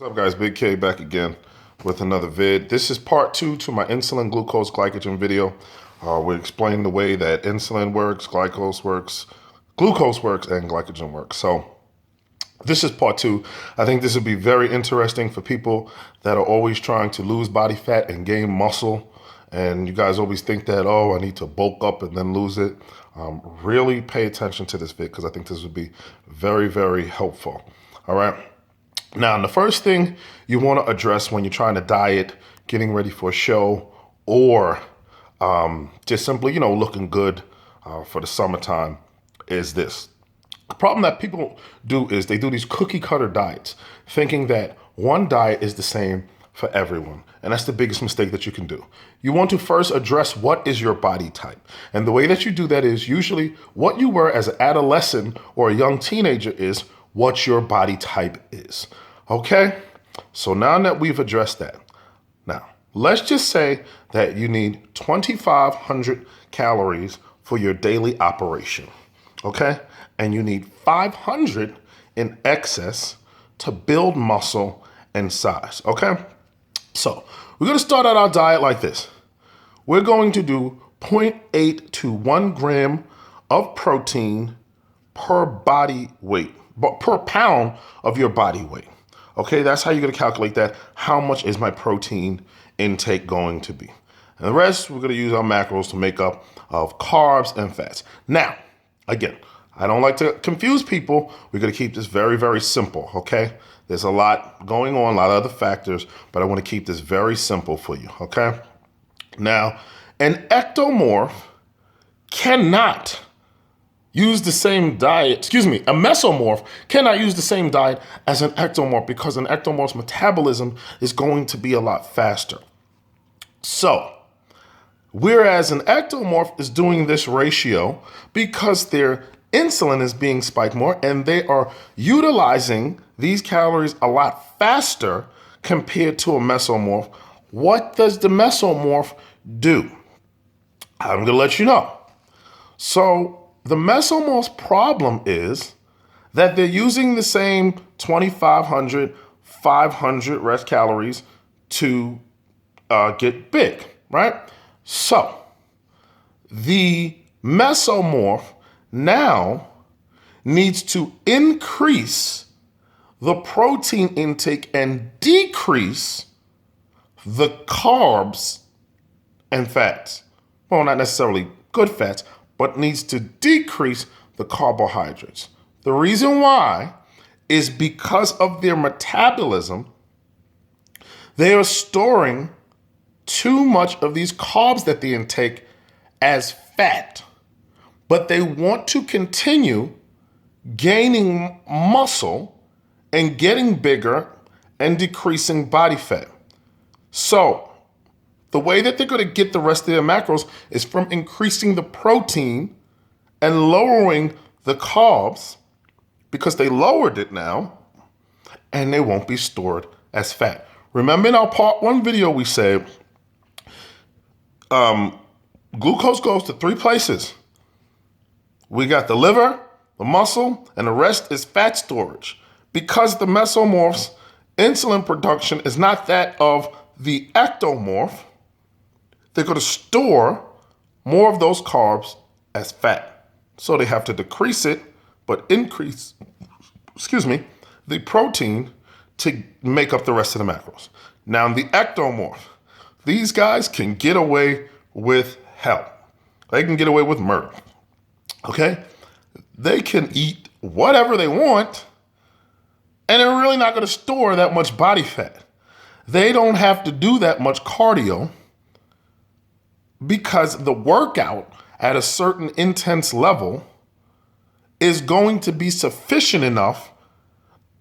What's up guys, Big K back again with another vid. This is part 2 to my insulin, glucose, glycogen video. We explain the way that insulin works, glucose works, and glycogen works. So this is part 2. I think this would be very interesting for people that are always trying to lose body fat and gain muscle. And you guys always think that, oh, I need to bulk up and then lose it. Really pay attention to this vid because I think this would be very, very helpful. All right. Now, the first thing you want to address when you're trying to diet, getting ready for a show, or just simply, looking good for the summertime is this. The problem that people do is they do these cookie cutter diets, thinking that one diet is the same for everyone. And that's the biggest mistake that you can do. You want to first address what is your body type. And the way that you do that is usually what you were as an adolescent or a young teenager is what your body type is. Okay? So now that we've addressed that, now let's just say that you need 2,500 calories for your daily operation. Okay? And you need 500 in excess to build muscle and size. Okay? So we're going to start out our diet like this. We're going to do 0.8 to 1 gram of protein per body weight, but per pound of your body weight. Okay, that's how you're going to calculate that. How much is my protein intake going to be? And the rest, we're going to use our macros to make up of carbs and fats. Now, again, I don't like to confuse people. We're going to keep this very, very simple, okay? There's a lot going on, a lot of other factors, but I want to keep this very simple for you, okay? Now, an ectomorph cannot use the same diet, a mesomorph cannot use the same diet as an ectomorph because an ectomorph's metabolism is going to be a lot faster. So, whereas an ectomorph is doing this ratio because their insulin is being spiked more and they are utilizing these calories a lot faster compared to a mesomorph, what does the mesomorph do? I'm going to let you know. So, the mesomorph's problem is that they're using the same 2,500, 500 rest calories to get big, right? So the mesomorph now needs to increase the protein intake and decrease the carbs and fats. Well, not necessarily good fats, but needs to decrease the carbohydrates. The reason why is because of their metabolism, they are storing too much of these carbs that they intake as fat, but they want to continue gaining muscle and getting bigger and decreasing body fat. So the way that they're going to get the rest of their macros is from increasing the protein and lowering the carbs because they lowered it now and they won't be stored as fat. Remember in our part 1 video, we said glucose goes to 3 places. We got the liver, the muscle, and the rest is fat storage. Because the mesomorph's insulin production is not that of the ectomorph, they're going to store more of those carbs as fat. So they have to decrease it, but increase, the protein to make up the rest of the macros. Now, in the ectomorph, these guys can get away with hell. They can get away with murder, okay? They can eat whatever they want, and they're really not going to store that much body fat. They don't have to do that much cardio because the workout at a certain intense level is going to be sufficient enough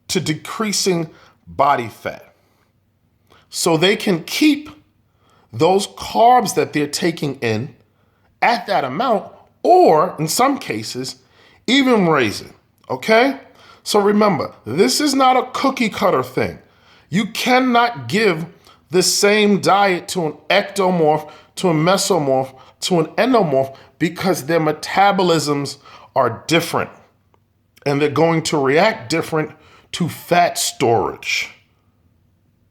to decreasing body fat. So they can keep those carbs that they're taking in at that amount, or in some cases, even raise it, okay? So remember, this is not a cookie cutter thing. You cannot give the same diet to an ectomorph, to a mesomorph, to an endomorph because their metabolisms are different and they're going to react different to fat storage.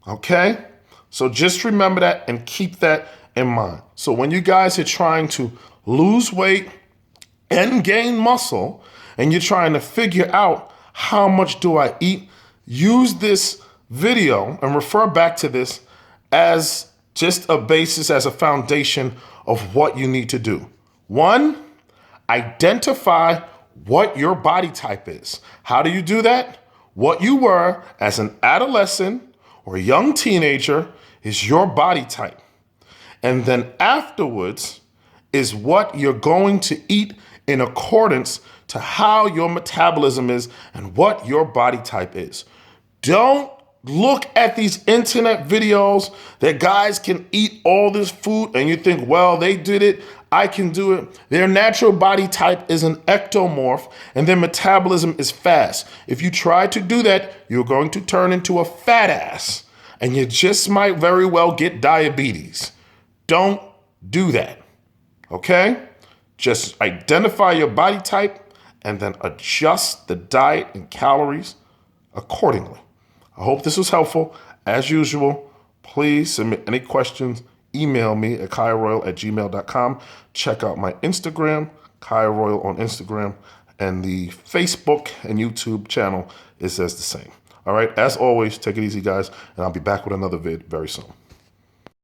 Okay? So just remember that and keep that in mind. So when you guys are trying to lose weight and gain muscle, and you're trying to figure out how much do I eat, use this video and refer back to this as just a basis, as a foundation of what you need to do. One, identify what your body type is. How do you do that? What you were as an adolescent or young teenager is your body type. And then afterwards is what you're going to eat in accordance to how your metabolism is and what your body type is. Don't look at these internet videos that guys can eat all this food and you think, well, they did it, I can do it. Their natural body type is an ectomorph and their metabolism is fast. If you try to do that, you're going to turn into a fat ass and you just might very well get diabetes. Don't do that, okay? Just identify your body type and then adjust the diet and calories accordingly. I hope this was helpful. As usual, please submit any questions. Email me at kairoyal@gmail.com. Check out my Instagram, kairoyal on Instagram, and the Facebook and YouTube channel, it says the same. All right, as always, take it easy, guys, and I'll be back with another vid very soon.